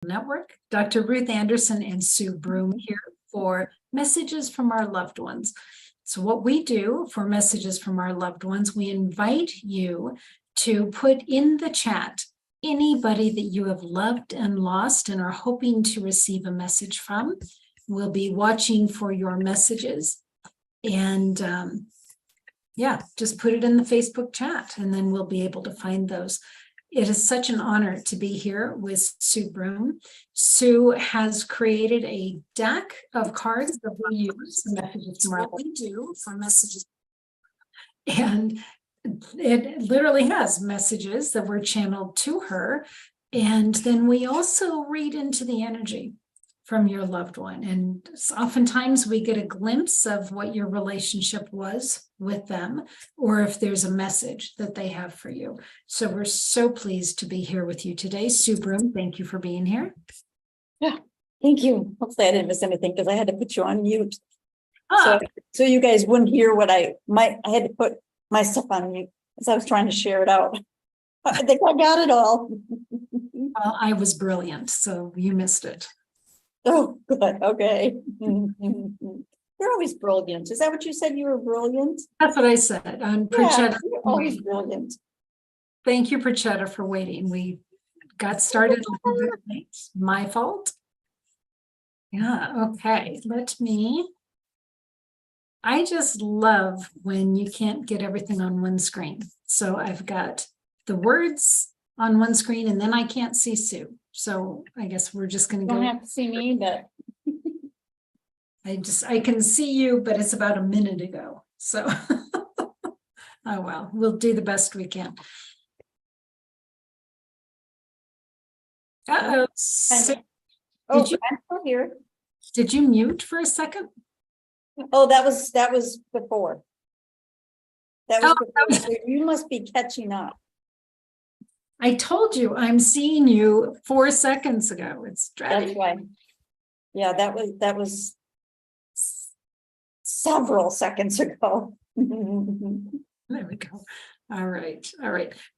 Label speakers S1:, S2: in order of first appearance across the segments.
S1: Network. Dr. Ruth Anderson and Sue Broome here for messages from our loved ones. So what we do for messages from our loved ones, we invite you to put in the chat anybody that you have loved and lost and are hoping to receive a message from. We'll be watching for your messages. And just put it in the Facebook chat and then we'll be able to find those. It is such an honor to be here with Sue Broome. Sue has created a deck of cards that we use, messages from what we do for messages. And it literally has messages that were channeled to her. And then we also read into the energy from your loved one. And oftentimes we get a glimpse of what your relationship was with them, or if there's a message that they have for you. So we're so pleased to be here with you today. Sue Broome, thank you for being here.
S2: Yeah, thank you. Hopefully I didn't miss anything because I had to put you on mute.
S1: Ah.
S2: So you guys wouldn't hear what I had to put my stuff on mute as I was trying to share it out. I think I got it all.
S1: Well, I was brilliant, so you missed it.
S2: Oh, good. Okay. You're always brilliant. Is that what you said? You were brilliant?
S1: That's what I said.
S2: Yeah, you're always brilliant.
S1: Thank you, Prachetta, for waiting. We got started a little bit late. My fault. Yeah, okay. I just love when you can't get everything on one screen. So I've got the words on one screen and then I can't see Sue. So I guess we're just going to go.
S2: You don't have to see me, but
S1: I can see you, but it's about a minute ago. So, oh well, we'll do the best we can. Uh-oh.
S2: I'm still here.
S1: Did you mute for a second?
S2: Oh, that was before. That was before. You must be catching up.
S1: I told you I'm seeing you 4 seconds ago. It's driving.
S2: That's why. Yeah, that was several seconds ago.
S1: There we go. All right.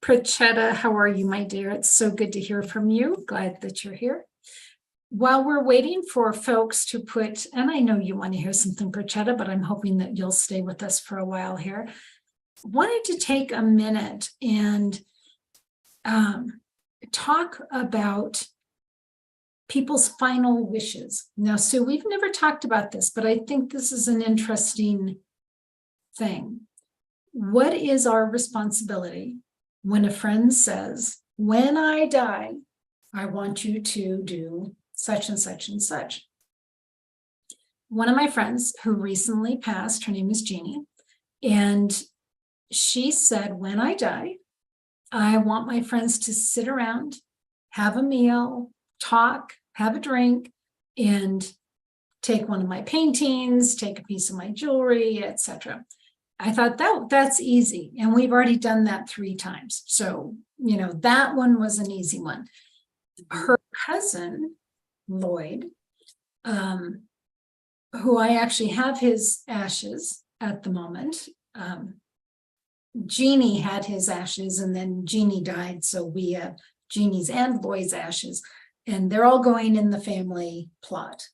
S1: Prachetta, how are you, my dear? It's so good to hear from you. Glad that you're here. While we're waiting for folks to put, and I know you want to hear something, Prachetta, but I'm hoping that you'll stay with us for a while here. Wanted to take a minute and talk about people's final wishes. Now, Sue, we've never talked about this, but I think this is an interesting thing. What is our responsibility when a friend says, when I die, I want you to do such and such and such? One of my friends who recently passed, her name is Jeannie, and she said, when I die, I want my friends to sit around, have a meal, talk, have a drink, and take one of my paintings, take a piece of my jewelry, etc. I thought that's easy. And we've already done that 3 times. So, that one was an easy one. Her cousin, Lloyd, who I actually have his ashes at the moment, Jeannie had his ashes and then Jeannie died. So we have Jeannie's and Lloyd's ashes and they're all going in the family plot,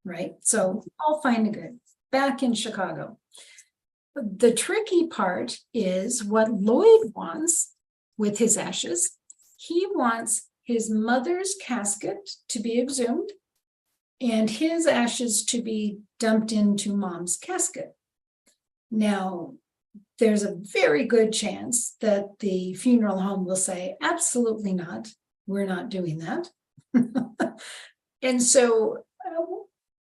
S1: right? So all fine and good. Back in Chicago. The tricky part is what Lloyd wants with his ashes. He wants his mother's casket to be exhumed and his ashes to be dumped into mom's casket. Now, there's a very good chance that the funeral home will say, absolutely not. We're not doing that. And so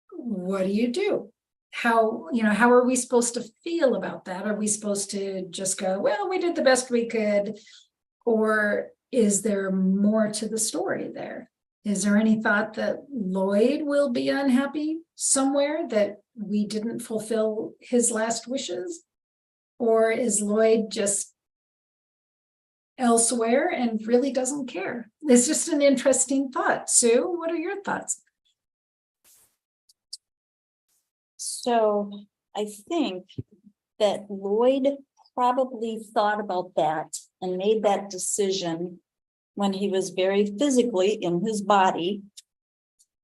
S1: what do you do? How are we supposed to feel about that? Are we supposed to just go, well, we did the best we could? Or is there more to the story there? Is there any thought that Lloyd will be unhappy somewhere that we didn't fulfill his last wishes? Or is Lloyd just elsewhere and really doesn't care? It's just an interesting thought. Sue, what are your thoughts?
S2: So I think that Lloyd probably thought about that and made that decision when he was very physically in his body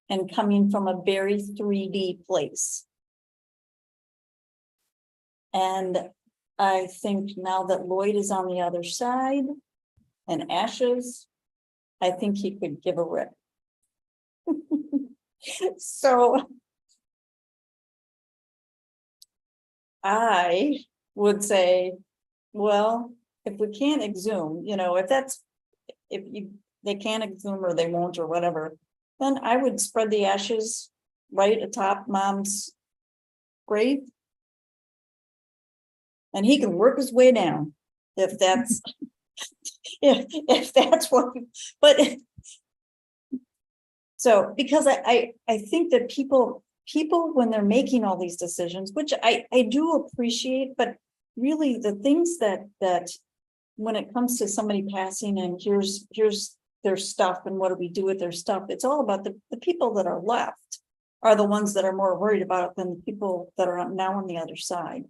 S2: and coming from a very 3D place. And I think now that Lloyd is on the other side and ashes, I think he could give a rip. So I would say, well, if we can't exhume, if they can't exhume or they won't or whatever, then I would spread the ashes right atop Mom's grave. And he can work his way down if that's if that's what, but so because I think that people when they're making all these decisions, which I do appreciate, but really the things that when it comes to somebody passing and here's their stuff and what do we do with their stuff, it's all about the people that are left are the ones that are more worried about it than the people that are now on the other side.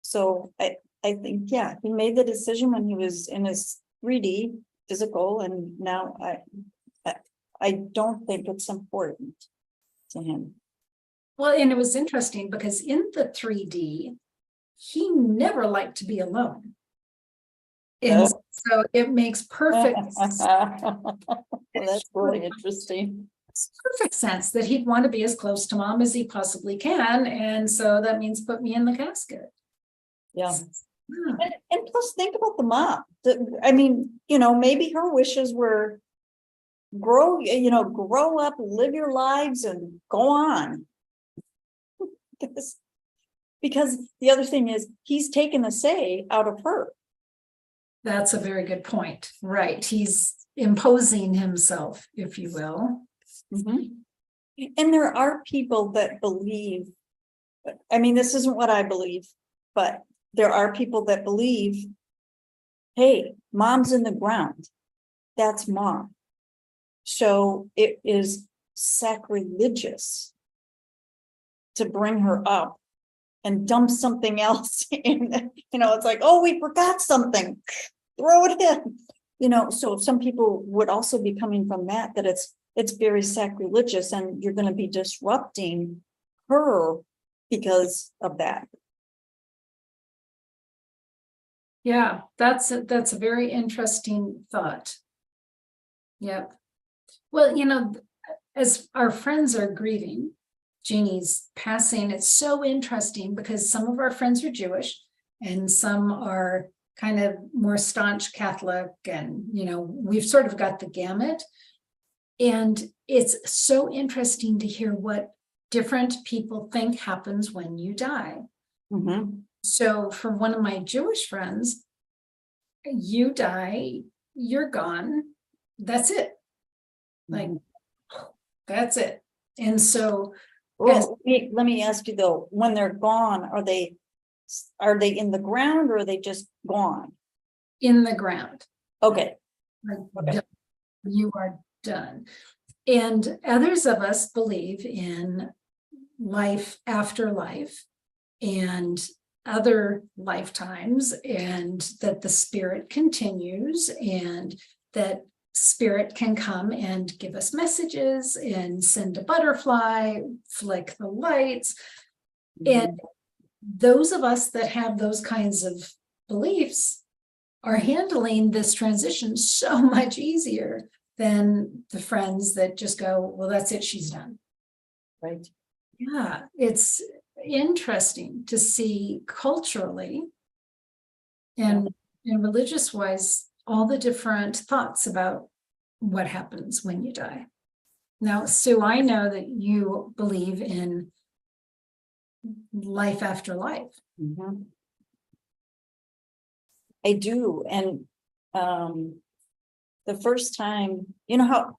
S2: So I think, yeah, he made the decision when he was in his 3D physical, and now I don't think it's important to him.
S1: Well, and it was interesting because in the 3D, he never liked to be alone. And so it makes perfect
S2: Well, that's really interesting.
S1: perfect sense that he'd want to be as close to Mom as he possibly can. And so that means put me in the casket.
S2: Yeah.
S1: Yeah.
S2: And plus think about the mom. I mean, maybe her wishes were grow up, live your lives and go on. Because the other thing is he's taken the say out of her.
S1: That's a very good point. Right. He's imposing himself, if you will.
S2: Mm-hmm. And there are people that believe, I mean, this isn't what I believe, but there are people that believe, hey, Mom's in the ground. That's Mom. So it is sacrilegious to bring her up and dump something else in. It's like, oh, we forgot something. Throw it in. So some people would also be coming from that it's very sacrilegious and you're going to be disrupting her because of that.
S1: Yeah, that's a very interesting thought. Yep. Well, as our friends are grieving Jeannie's passing, it's so interesting because some of our friends are Jewish and some are kind of more staunch Catholic, and we've sort of got the gamut. And it's so interesting to hear what different people think happens when you die.
S2: Mm-hmm.
S1: So for one of my Jewish friends, you die, you're gone. That's it. Like, that's it. And so,
S2: well, let me ask you though, when they're gone, are they in the ground or are they just gone?
S1: In the ground.
S2: Okay.
S1: Okay. You are done. And others of us believe in life after life and other lifetimes, and that the spirit continues, and that spirit can come and give us messages and send a butterfly, flick the lights. Mm-hmm. And those of us that have those kinds of beliefs are handling this transition so much easier than the friends that just go, well, that's it, she's done.
S2: Right.
S1: Yeah, it's interesting to see culturally and religious wise all the different thoughts about what happens when you die. Now, Sue, I know that you believe in life after life.
S2: Mm-hmm. I do. And the first time,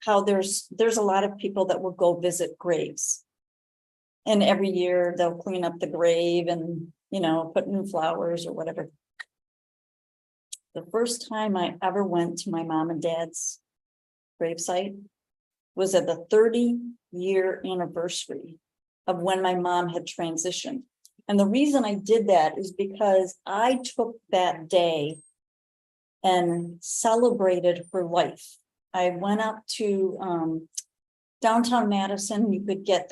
S2: how there's a lot of people that will go visit graves. And every year they'll clean up the grave and, put new flowers or whatever. The first time I ever went to my mom and dad's gravesite was at the 30-year anniversary of when my mom had transitioned. And the reason I did that is because I took that day and celebrated her life. I went up to downtown Madison. You could get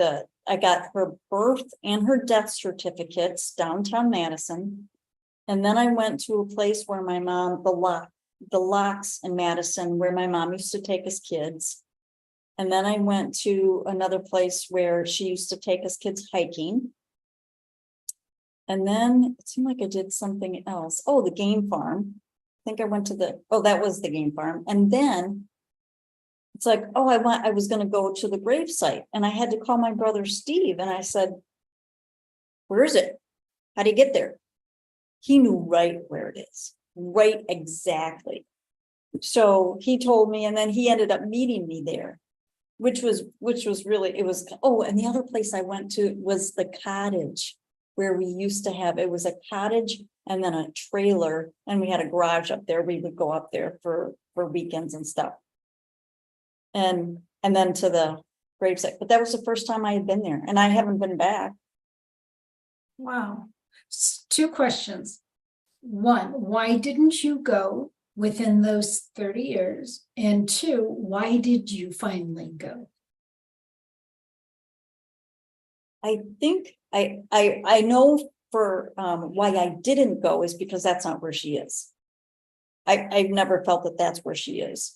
S2: I got her birth and her death certificates downtown Madison. And then I went to a place where my mom, the locks in Madison, where my mom used to take us kids. And then I went to another place where she used to take us kids hiking. And then it seemed like I did something else. Oh, the game farm. I think I went to that was the game farm. And then it's like, oh, I was going to go to the gravesite, and I had to call my brother Steve. And I said, where is it? How do you get there? He knew right where it is, right exactly. So he told me, and then he ended up meeting me there, which was really, it was, oh, and the other place I went to was the cottage where we used to have, it was a cottage and then a trailer, and we had a garage up there. We would go up there for weekends and stuff. And then to the gravesite. But that was the first time I had been there, and I haven't been back.
S1: Wow. Two questions. One, why didn't you go within those 30 years? And two, why did you finally go?
S2: I think I know for why I didn't go is because that's not where she is. I've never felt that that's where she is.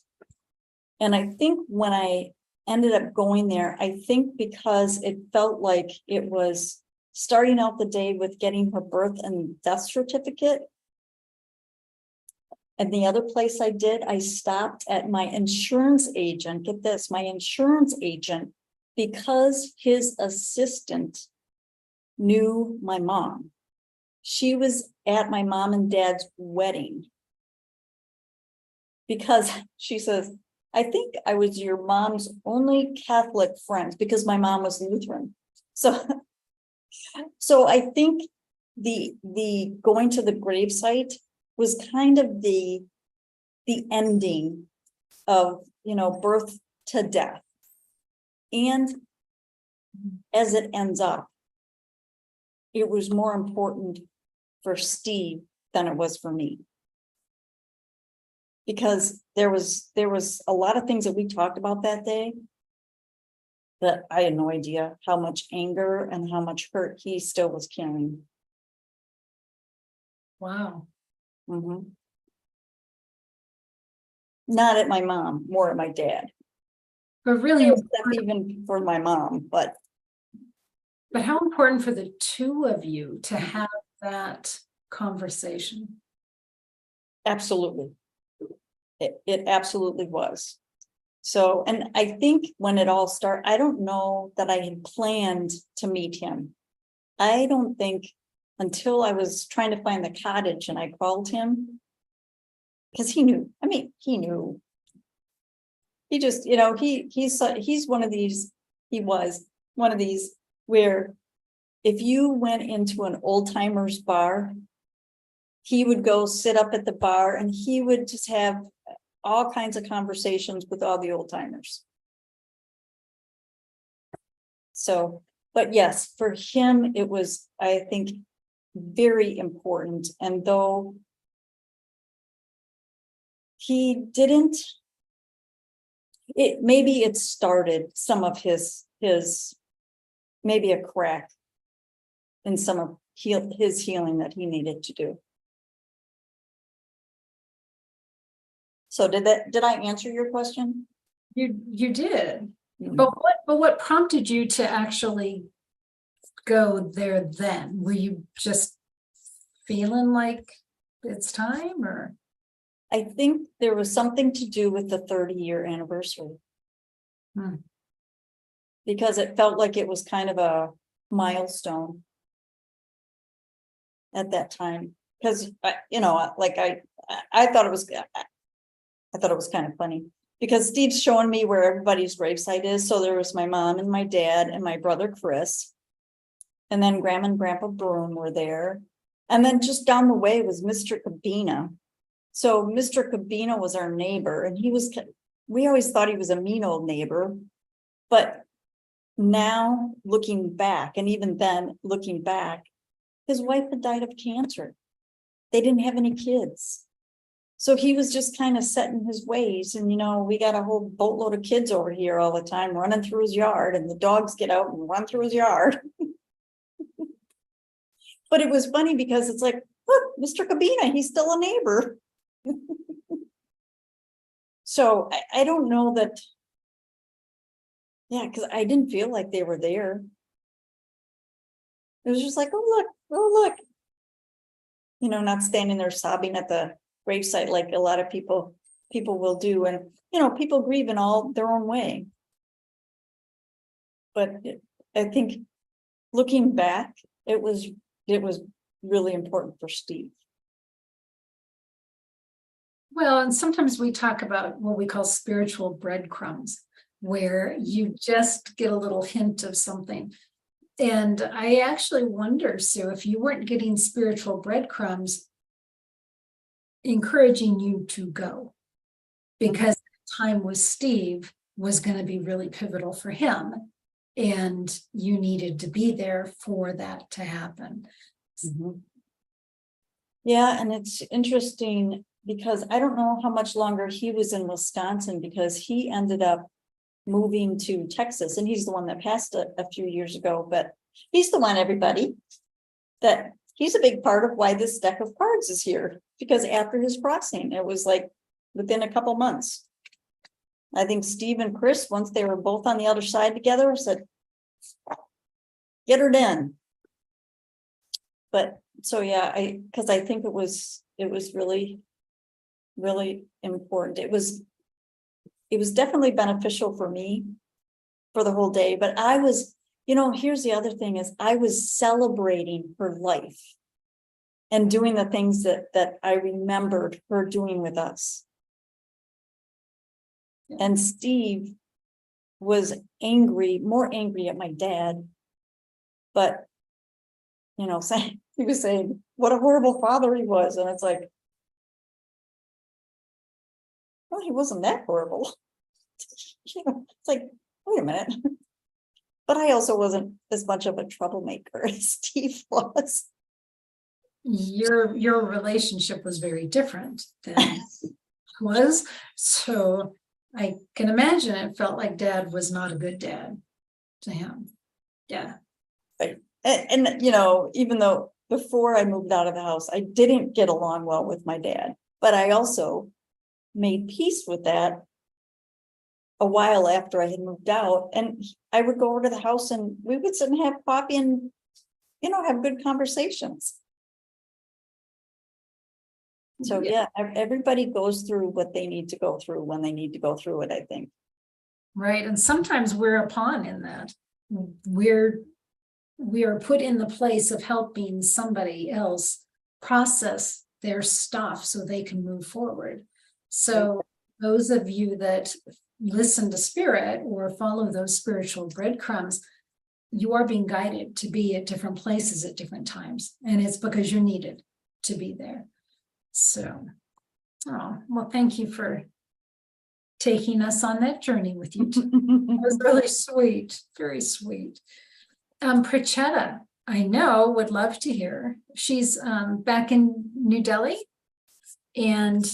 S2: And I think when I ended up going there, I think because it felt like it was starting out the day with getting her birth and death certificate. And the other place I did, I stopped at my insurance agent. Get this, my insurance agent, because his assistant knew my mom. She was at my mom and dad's wedding. Because she says, I think I was your mom's only Catholic friend, because my mom was Lutheran. So I think the going to the gravesite was kind of the ending of, birth to death. And as it ends up, it was more important for Steve than it was for me. Because there was a lot of things that we talked about that day that I had no idea how much anger and how much hurt he still was carrying.
S1: Wow.
S2: Mm-hmm. Not at my mom, more at my dad.
S1: But really,
S2: Even for my mom, but
S1: how important for the two of you to have that conversation?
S2: absolutely. It absolutely was. So, and I think when it all started, I don't know that I had planned to meet him. I don't think until I was trying to find the cottage and I called him, because he knew. I mean, he knew. He just, he's one of these. He was one of these where if you went into an old timers bar, he would go sit up at the bar and he would just have all kinds of conversations with all the old timers. So, but yes, for him, it was, I think, very important. And though he didn't, maybe it started some of his maybe a crack in some of his healing that he needed to do. So did I answer your question?
S1: You did.
S2: Mm-hmm.
S1: But what prompted you to actually go there then? Were you just feeling like it's time, or?
S2: I think there was something to do with the 30-year anniversary. Because it felt like it was kind of a milestone at that time. Because I thought it was kind of funny because Steve's showing me where everybody's gravesite is. So there was my mom and my dad and my brother Chris, and then Grandma and Grandpa Broome were there, and then just down the way was Mr. Cabina. So Mr. Cabina was our neighbor, and we always thought he was a mean old neighbor, but now looking back, and even then looking back, his wife had died of cancer. They didn't have any kids. So he was just kind of set in his ways. And, we got a whole boatload of kids over here all the time running through his yard, and the dogs get out and run through his yard. But it was funny because it's like, look, Mr. Cabina, he's still a neighbor. So I don't know that. Yeah, because I didn't feel like they were there. It was just like, oh, look. Not standing there sobbing at the gravesite like a lot of people will do. And, people grieve in all their own way. But I think looking back, it was really important for Steve.
S1: Well, and sometimes we talk about what we call spiritual breadcrumbs, where you just get a little hint of something. And I actually wonder, Sue, if you weren't getting spiritual breadcrumbs encouraging you to go, because time with Steve was going to be really pivotal for him, and you needed to be there for that to happen.
S2: Mm-hmm. Yeah, and it's interesting because I don't know how much longer he was in Wisconsin, because he ended up moving to Texas, and he's the one that passed a few years ago. But he's the one, everybody, that he's a big part of why this deck of cards is here, because after his crossing, it was like within a couple months. I think Steve and Chris, once they were both on the other side together, said, get her done. But so, yeah, because I think it was really, really important. It was definitely beneficial for me for the whole day. But I was, here's the other thing is I was celebrating her life and doing the things that I remembered her doing with us. And Steve was more angry at my dad, but, he was saying what a horrible father he was. And it's like, well, he wasn't that horrible. It's like, wait a minute. But I also wasn't as much of a troublemaker as Steve was.
S1: Your relationship was very different than was. So I can imagine it felt like Dad was not a good dad to him. Yeah.
S2: Right. And even though before I moved out of the house, I didn't get along well with my dad, but I also made peace with that a while after I had moved out. And I would go over to the house and we would sit and have coffee and, have good conversations. So yeah, everybody goes through what they need to go through when they need to go through it, I think.
S1: Right. And sometimes we're a pawn in that. We are put in the place of helping somebody else process their stuff so they can move forward. So those of you that listen to spirit or follow those spiritual breadcrumbs, you are being guided to be at different places at different times. And it's because you're needed to be there. So, well, thank you for taking us on that journey with you. It was really sweet, very sweet. Prachetta, I know, would love to hear. She's back in New Delhi, and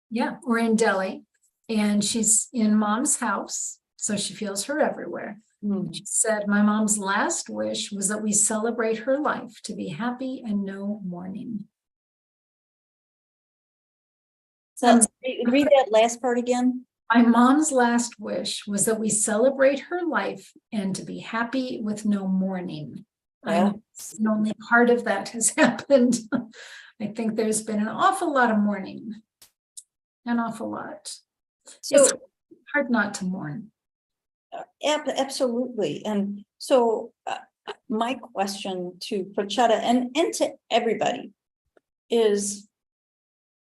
S1: we're in Delhi, and she's in Mom's house, so she feels her everywhere. She said, my mom's last wish was that we celebrate her life, to be happy and no mourning.
S2: So read that last part again.
S1: My mom's last wish was that we celebrate her life and to be happy with no mourning.
S2: Yeah.
S1: Only part of that has happened. I think there's been an awful lot of mourning. An awful lot. So it's hard not to mourn.
S2: Absolutely. And so my question to Prachetta and to everybody is,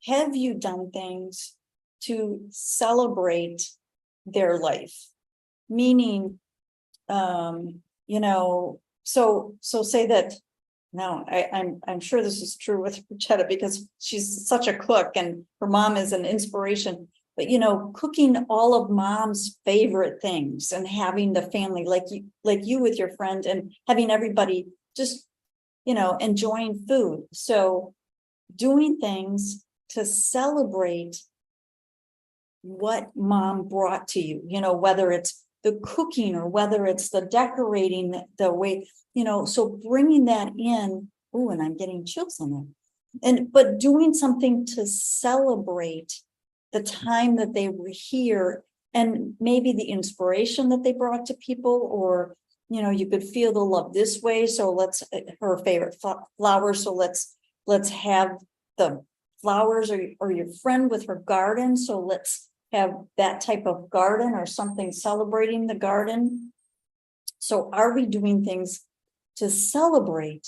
S2: have you done things to celebrate their life? Meaning, so say that, no, I'm sure this is true with Prachetta because she's such a cook and her mom is an inspiration, but cooking all of Mom's favorite things and having the family like you with your friend and having everybody just, enjoying food. So doing things to celebrate what mom brought to you, whether it's the cooking or whether it's the decorating, the way, so bringing that in. Oh, and I'm getting chills on that. But doing something to celebrate the time that they were here, and maybe the inspiration that they brought to people, or you could feel the love this way. So let's, her favorite flowers. So let's have the flowers, or your friend with her garden. So let's have that type of garden or something celebrating the garden. So are we doing things to celebrate,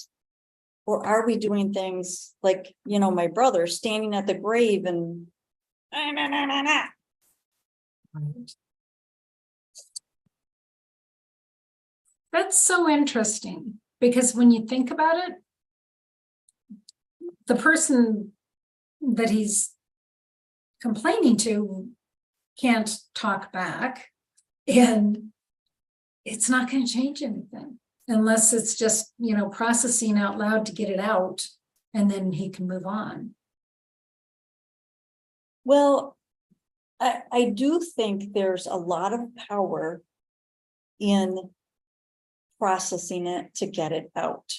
S2: or are we doing things like, my brother standing at the grave and
S1: That's so interesting, because when you think about it, the person that he's complaining to can't talk back, and it's not going to change anything unless it's just, processing out loud to get it out, and then he can move on.
S2: Well, I do think there's a lot of power in processing it to get it out,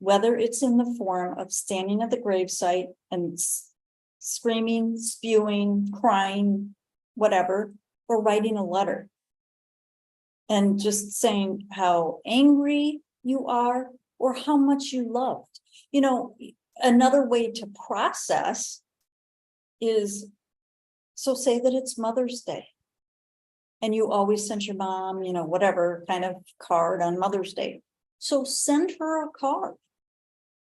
S2: whether it's in the form of standing at the gravesite and screaming, spewing, crying, whatever, or writing a letter and just saying how angry you are or how much you loved. Another way to process is, so say that it's Mother's Day and you always sent your mom, whatever kind of card on Mother's Day. So send her a card.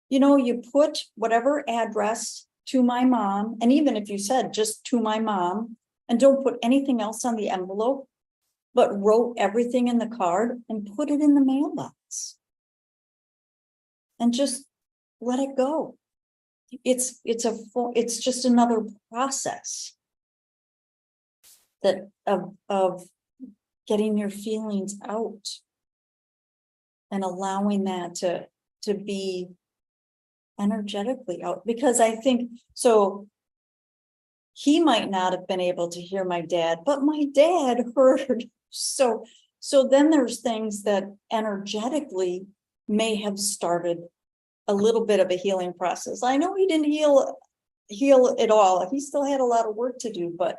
S2: You put whatever address to my mom. And even if you said just to my mom, and don't put anything else on the envelope, but wrote everything in the card and put it in the mailbox. And just let it go. It's just another process that of getting your feelings out and allowing that to be energetically out. Because I think so he might not have been able to hear my dad, but my dad heard. So then there's things that energetically may have started a little bit of a healing process. I know he didn't heal it all. He still had a lot of work to do, but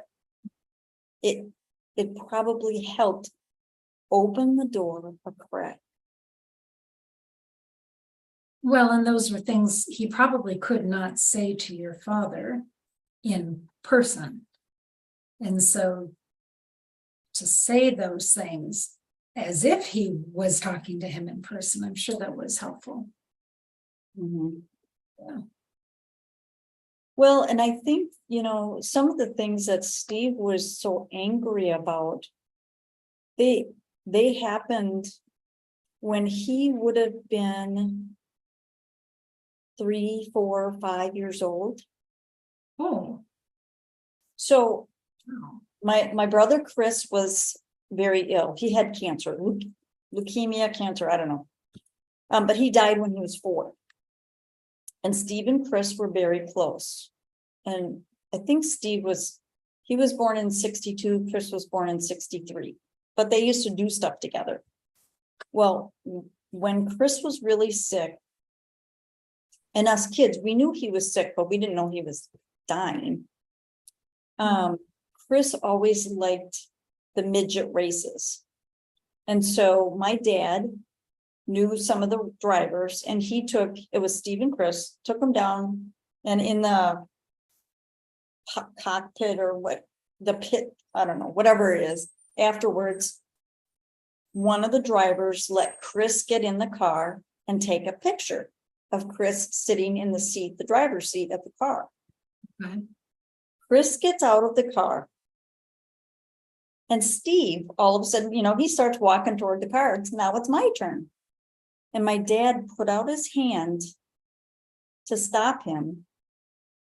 S2: it probably helped open the door a crack.
S1: Well, and those were things he probably could not say to your father in person. And so to say those things as if he was talking to him in person, I'm sure that was helpful.
S2: Mm-hmm.
S1: Yeah.
S2: Well, and I think, some of the things that Steve was so angry about, they happened when he would have been 3, 4, 5 years old.
S1: Oh.
S2: So
S1: Oh.
S2: my brother Chris was very ill. He had cancer, leukemia, cancer, I don't know. But he died when he was 4. And Steve and Chris were very close. And I think Steve was born in 62, Chris was born in 63. But they used to do stuff together. Well, when Chris was really sick, and us kids, we knew he was sick, but we didn't know he was dying. Chris always liked the midget races. And so my dad knew some of the drivers, and it was Steve and Chris, took them down, and in the cockpit or the pit, I don't know, whatever it is, afterwards, one of the drivers let Chris get in the car and take a picture of Chris sitting in the driver's seat of the car.
S1: Okay.
S2: Chris gets out of the car. And Steve, all of a sudden, he starts walking toward the car. Now it's my turn. And my dad put out his hand to stop him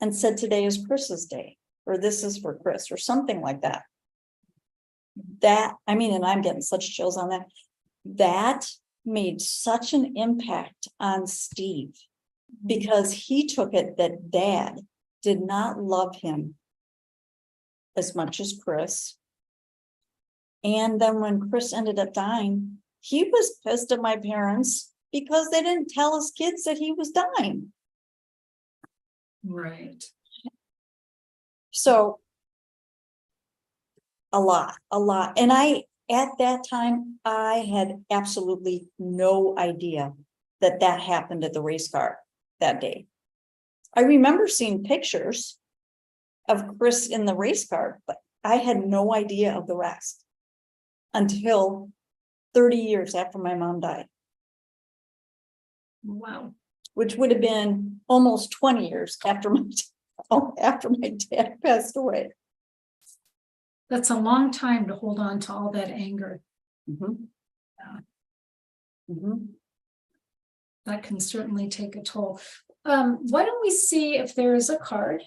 S2: and said, "Today is Chris's day," or "This is for Chris," or something like that. And I'm getting such chills on that. That made such an impact on Steve because he took it that Dad did not love him as much as Chris. And then when Chris ended up dying, he was pissed at my parents because they didn't tell his kids that he was dying.
S1: Right.
S2: So a lot. And at that time, I had absolutely no idea that that happened at the race car that day. I remember seeing pictures of Chris in the race car, but I had no idea of the rest until 30 years after my mom died.
S1: Wow.
S2: Which would have been almost 20 years after my dad passed away.
S1: That's a long time to hold on to all that anger.
S2: Mm-hmm.
S1: Yeah.
S2: Mm-hmm.
S1: That can certainly take a toll. Why don't we see if there is a card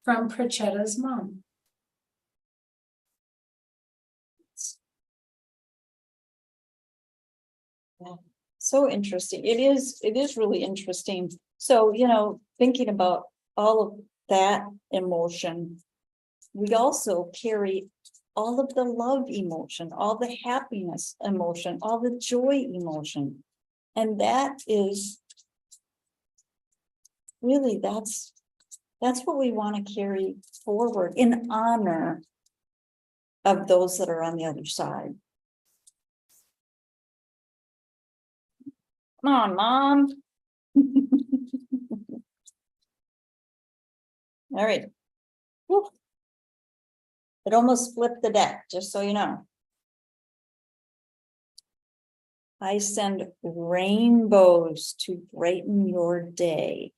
S1: from Prachetta's mom?
S2: Yeah. So interesting. It is really interesting. So, you know, thinking about all of that emotion, we also carry all of the love emotion, all the happiness emotion, all the joy emotion. And that is really, that's what we want to carry forward in honor of those that are on the other side. Come on, Mom. All right. Whew. It almost flipped the deck, just so you know. I send rainbows to brighten your day.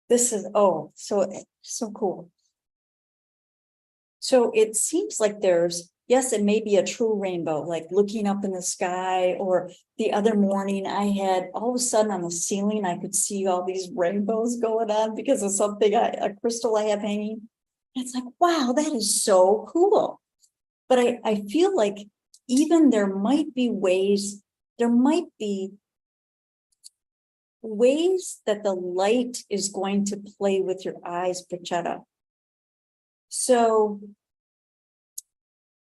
S2: This is, oh, so cool. So it seems like there's, yes, it may be a true rainbow, like looking up in the sky, or the other morning I had all of a sudden on the ceiling, I could see all these rainbows going on because of something, a crystal I have hanging. And it's like, wow, that is so cool. But I feel like even there might be ways that the light is going to play with your eyes, Prachetta. So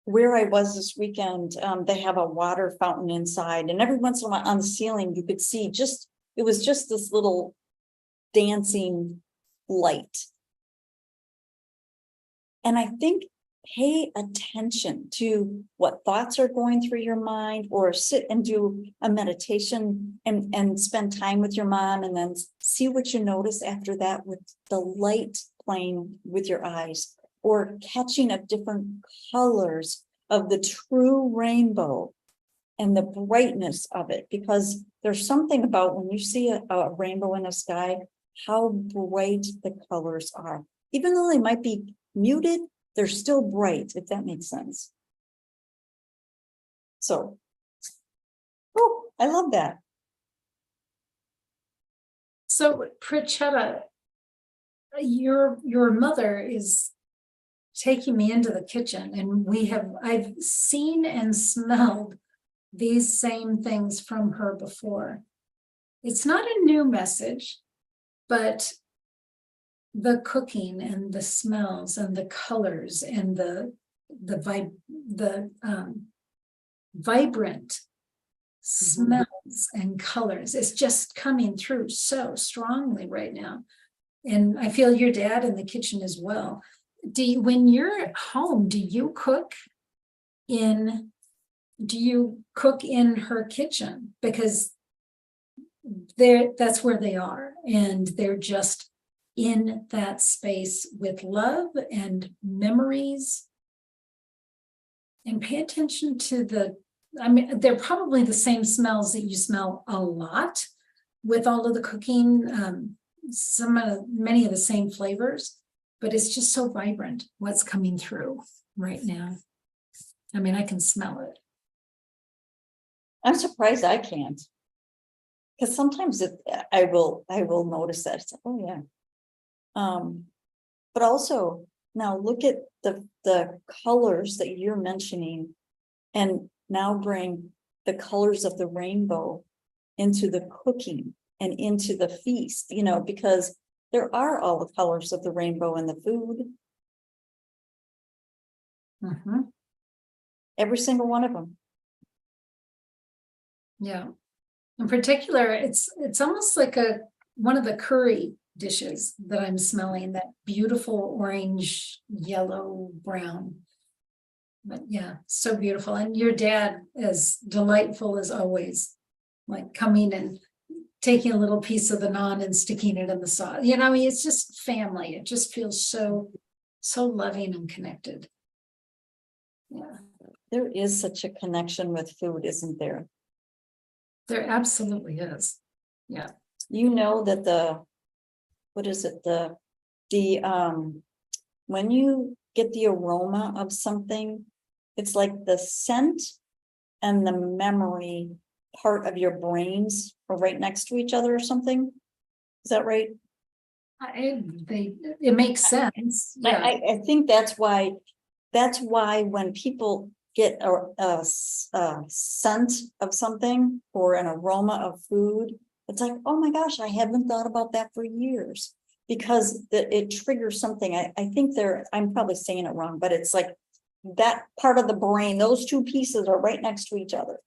S2: where I was this weekend, they have a water fountain inside, and every once in a while on the ceiling, you could see it was just this little dancing light. And I think pay attention to what thoughts are going through your mind, or sit and do a meditation and spend time with your mom, and then see what you notice after that with the light playing with your eyes, or catching of different colors of the true rainbow and the brightness of it, because there's something about when you see a rainbow in the sky, how bright the colors are. Even though they might be muted, they're still bright, if that makes sense. So, oh, I love that.
S1: So Prachetta, your mother is taking me into the kitchen, and I've seen and smelled these same things from her before. It's not a new message, but the cooking and the smells and the colors and the vibrant smells and colors, it's just coming through so strongly right now. And I feel your dad in the kitchen as well. When you're at home, do you cook in her kitchen? Because that's where they are, and they're just in that space with love and memories. And pay attention to they're probably the same smells that you smell a lot with all of the cooking, many of the same flavors, but it's just so vibrant what's coming through right now. I mean, I can smell it.
S2: I'm surprised I can't, because sometimes I will notice that. It's like, oh yeah. But also now look at the colors that you're mentioning, and now bring the colors of the rainbow into the cooking and into the feast, because there are all the colors of the rainbow in the food,
S1: Mhm.
S2: every single one of them.
S1: Yeah. In particular, it's almost like one of the curry dishes that I'm smelling, that beautiful orange, yellow, brown. But yeah, so beautiful. And your dad is delightful as always, like coming and taking a little piece of the naan and sticking it in the sauce. I mean, it's just family. It just feels so loving and connected. Yeah,
S2: There is such a connection with food, isn't there?
S1: there absolutely is. Yeah.
S2: That when you get the aroma of something, it's like the scent and the memory part of your brains are right next to each other or something. Is that right?
S1: It makes sense. Yeah.
S2: I think that's why when people get a scent of something or an aroma of food, it's like, oh my gosh, I haven't thought about that for years, because it triggers something. I think I'm probably saying it wrong, but it's like that part of the brain, those two pieces are right next to each other.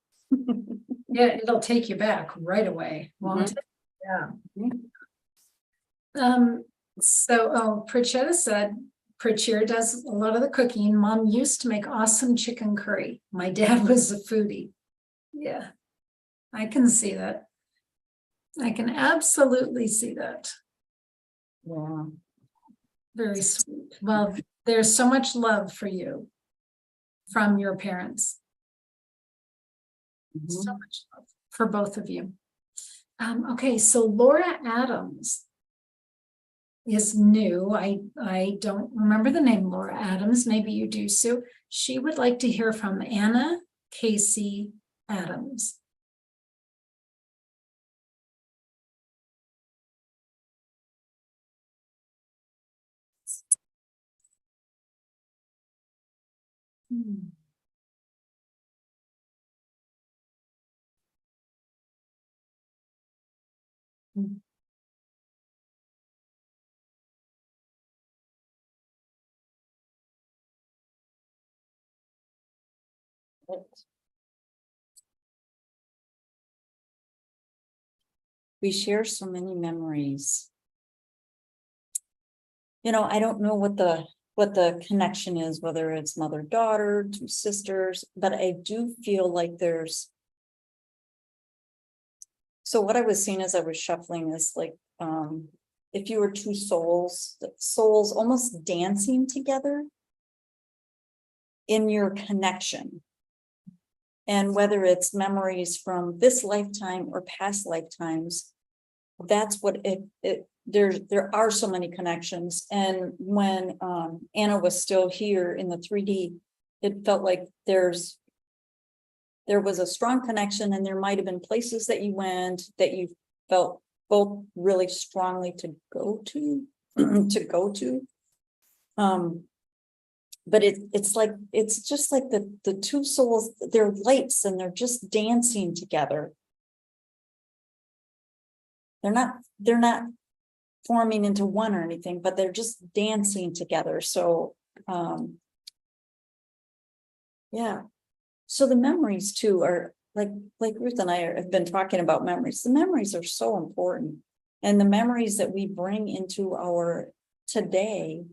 S1: Yeah, it'll take you back right away. Won't it? Yeah. Pritchetta said, Pritchard does a lot of the cooking. Mom used to make awesome chicken curry. My dad was a foodie. Yeah, I can see that. I can absolutely see that.
S2: Yeah.
S1: Very sweet. Well, there's so much love for you from your parents. So much love for both of you. Okay, so Laura Adams is new. I don't remember the name Laura Adams. Maybe you do, Sue. She would like to hear from Anna Casey Adams.
S2: We share so many memories. I don't know what the connection is, whether it's mother-daughter, two sisters, but I do feel like there's. So what I was seeing as I was shuffling is like, if you were two souls almost dancing together in your connection. And whether it's memories from this lifetime or past lifetimes, that's what there are so many connections. And when Anna was still here in the 3D, it felt like there was a strong connection, and there might have been places that you went that you felt both really strongly to go to. But it's just like the two souls, they're lights and they're just dancing together. They're not forming into one or anything, but they're just dancing together. So yeah. So the memories too are like Ruth and I have been talking about memories. The memories are so important, and the memories that we bring into our today,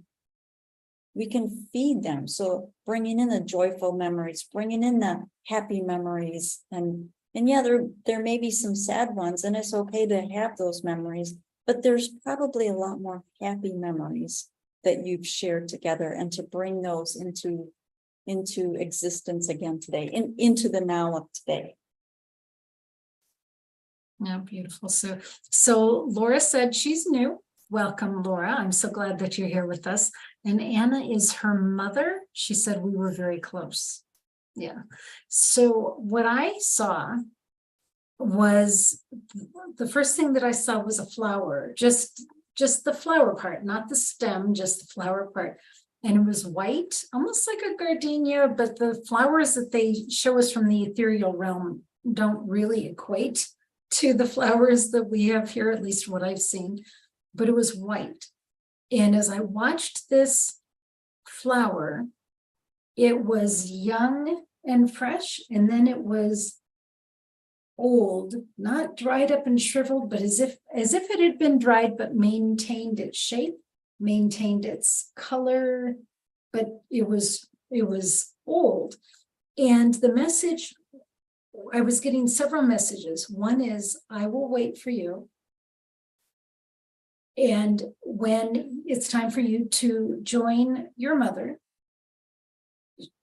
S2: we can feed them. So bringing in the joyful memories, bringing in the happy memories, and yeah, there may be some sad ones, and it's okay to have those memories, but there's probably a lot more happy memories that you've shared together, and to bring those into existence again today, into the now of today.
S1: Yeah, beautiful. So Laura said she's new. Welcome, Laura. I'm so glad that you're here with us. And Anna is her mother. She said we were very close. Yeah. So what I saw was, the first thing that I saw was a flower, just the flower part, not the stem, just the flower part. And it was white, almost like a gardenia, but the flowers that they show us from the ethereal realm don't really equate to the flowers that we have here, at least what I've seen, but it was white. And as I watched this flower, it was young and fresh, and then it was old, not dried up and shriveled, but as if it had been dried, but maintained its shape, maintained its color, but it was old. And the message, I was getting several messages. One is, I will wait for you. And when it's time for you to join your mother,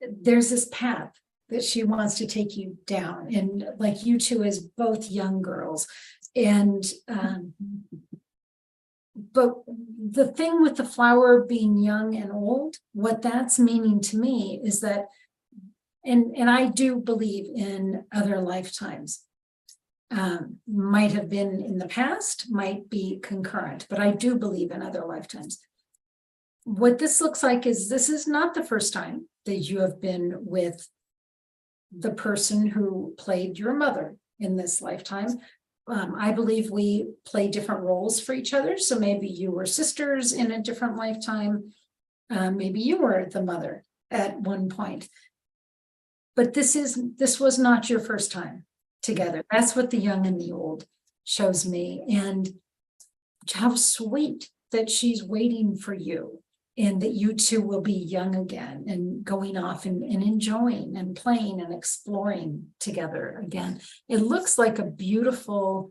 S1: there's this path that she wants to take you down. And like you two as both young girls. And, but the thing with the flower being young and old, what that's meaning to me is that, and I do believe in other lifetimes. Might have been in the past, might be concurrent, but I do believe in other lifetimes. What this looks like is this is not the first time that you have been with the person who played your mother in this lifetime. I believe we play different roles for each other. So maybe you were sisters in a different lifetime. Maybe you were the mother at one point. But this was not your first time together. That's what the young and the old shows me. And how sweet that she's waiting for you, and that you two will be young again and going off and enjoying and playing and exploring together again. It looks like a beautiful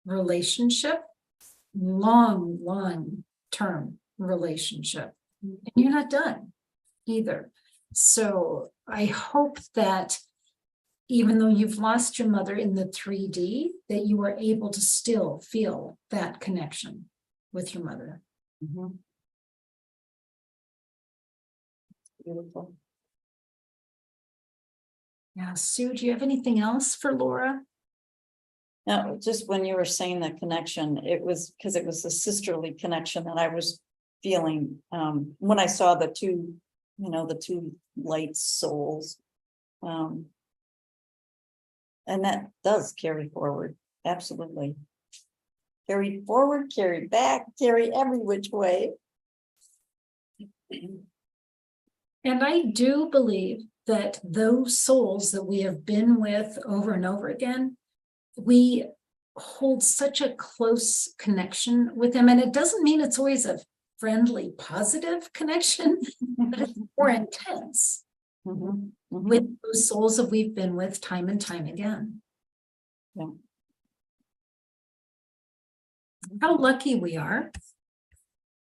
S1: relationship, long term relationship. And you're not done either. So I hope that even though you've lost your mother in the 3D, that you are able to still feel that connection with your mother.
S2: Mm-hmm. Beautiful.
S1: Yeah, Sue, do you have anything else for Laura?
S2: No, just when you were saying that connection, it was because it was a sisterly connection that I was feeling when I saw the two, the two light souls. And that does carry forward. Absolutely. Carry forward, carry back, carry every which way.
S1: And I do believe that those souls that we have been with over and over again, we hold such a close connection with them. And it doesn't mean it's always a friendly, positive connection, but it's more intense with those souls that we've been with time and time again.
S2: Yeah.
S1: How lucky we are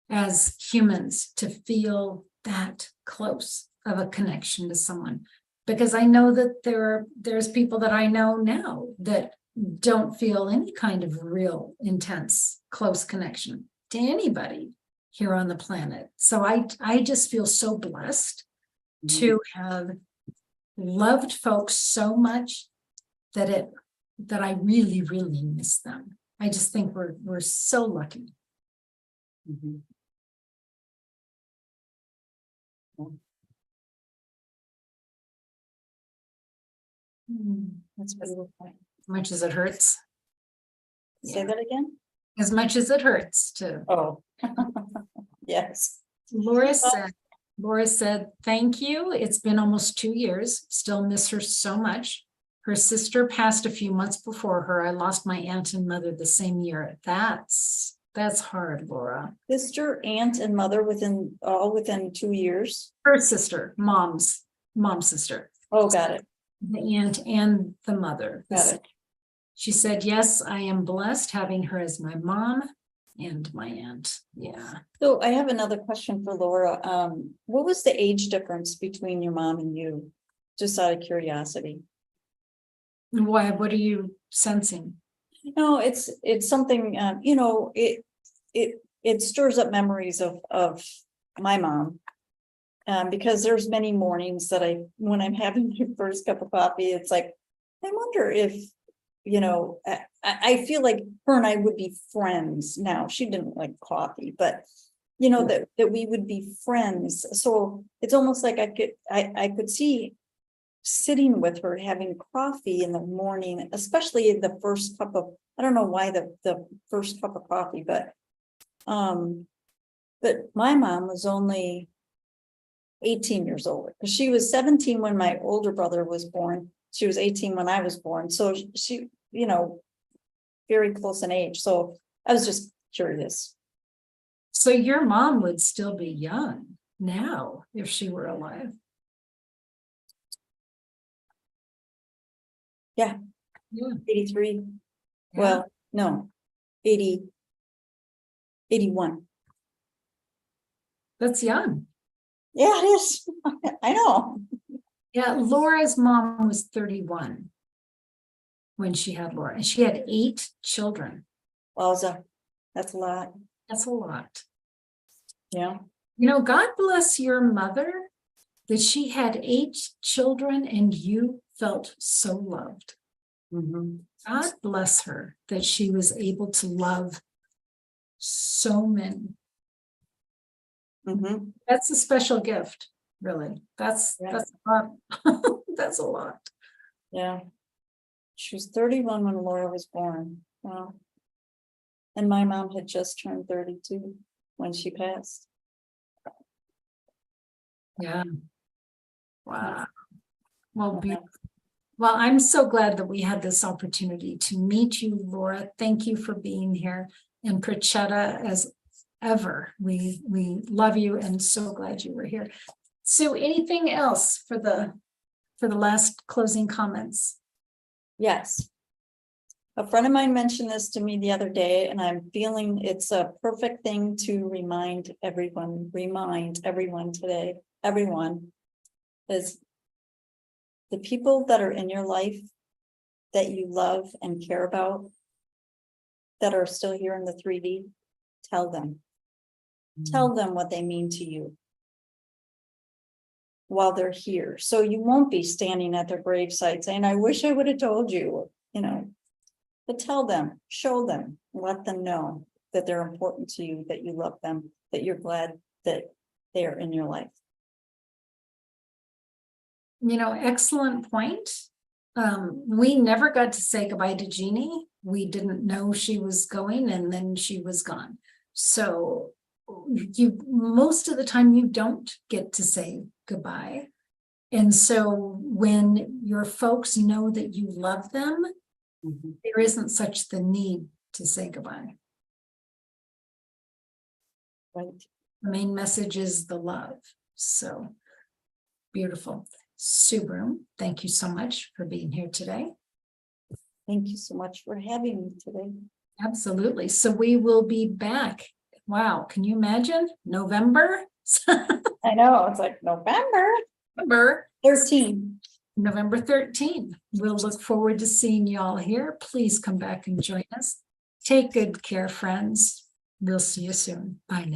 S1: as humans to feel that close of a connection to someone, because I know that there's people that I know now that don't feel any kind of real intense close connection to anybody here on the planet. So I just feel so blessed to have loved folks so much that I really miss them. I just think we're so lucky.
S2: That's beautiful.
S1: As much as it hurts.
S2: Say that again.
S1: As much as it hurts to.
S2: Oh, yes.
S1: Laura said, thank you. It's been almost 2 years. Still miss her so much. Her sister passed a few months before her. I lost my aunt and mother the same year. That's hard, Laura.
S2: Sister, aunt, and mother within 2 years.
S1: Her sister, mom's sister.
S2: Oh, got it.
S1: The aunt and the mother.
S2: Got it.
S1: She said, yes, I am blessed having her as my mom and my aunt. Yeah.
S2: So I have another question for Laura. What was the age difference between your mom and you? Just out of curiosity.
S1: Why? What are you sensing?
S2: No, it's something, it stirs up memories of my mom. Because there's many mornings that when I'm having my first cup of coffee, it's like, I wonder if, I feel like her and I would be friends now. She didn't like coffee, but that we would be friends. So it's almost like I could see sitting with her, having coffee in the morning, especially the first cup of, I don't know why the first cup of coffee, but my mom was only 18 years older, because she was 17 when my older brother was born. She was 18 when I was born. So she, very close in age. So I was just curious.
S1: So your mom would still be young now if she were alive.
S2: Yeah.
S1: Yeah.
S2: 83.
S1: Yeah.
S2: Well, no, 81.
S1: That's young.
S2: Yeah, it is. I know.
S1: Yeah, Laura's mom was 31 when she had Laura, and she had 8 children.
S2: Wowza. That's a lot.
S1: That's a lot.
S2: Yeah.
S1: God bless your mother that she had 8 children and you felt so loved.
S2: Mm-hmm.
S1: God bless her that she was able to love so many.
S2: Mm-hmm.
S1: That's a special gift, really. That's a lot. That's a lot.
S2: Yeah. She was 31 when Laura was born. Wow. And my mom had just turned 32 when she passed.
S1: Yeah. Wow. Well, beautiful. Well, I'm so glad that we had this opportunity to meet you, Laura. Thank you for being here. And Prachetta, as ever, we love you and so glad you were here. So anything else for the last closing comments?
S2: Yes. A friend of mine mentioned this to me the other day, and I'm feeling it's a perfect thing to remind everyone today. Everyone is the people that are in your life that you love and care about, that are still here in the 3D, tell them. Tell them what they mean to you while they're here. So you won't be standing at their gravesite saying, I wish I would have told you, but tell them, show them, let them know that they're important to you, that you love them, that you're glad that they are in your life.
S1: Excellent point. We never got to say goodbye to Jeannie. We didn't know she was going and then she was gone. So most of the time you don't get to say goodbye. And so when your folks know that you love them, there isn't such the need to say goodbye.
S2: Right.
S1: The main message is the love. So beautiful. Sue Broome, thank you so much for being here today.
S2: Thank you so much for having me today.
S1: Absolutely. So we will be back. Wow. Can you imagine? November?
S2: I know, it's like November 13.
S1: November 13. We'll look forward to seeing y'all here. Please come back and join us. Take good care, friends. We'll see you soon. Bye now.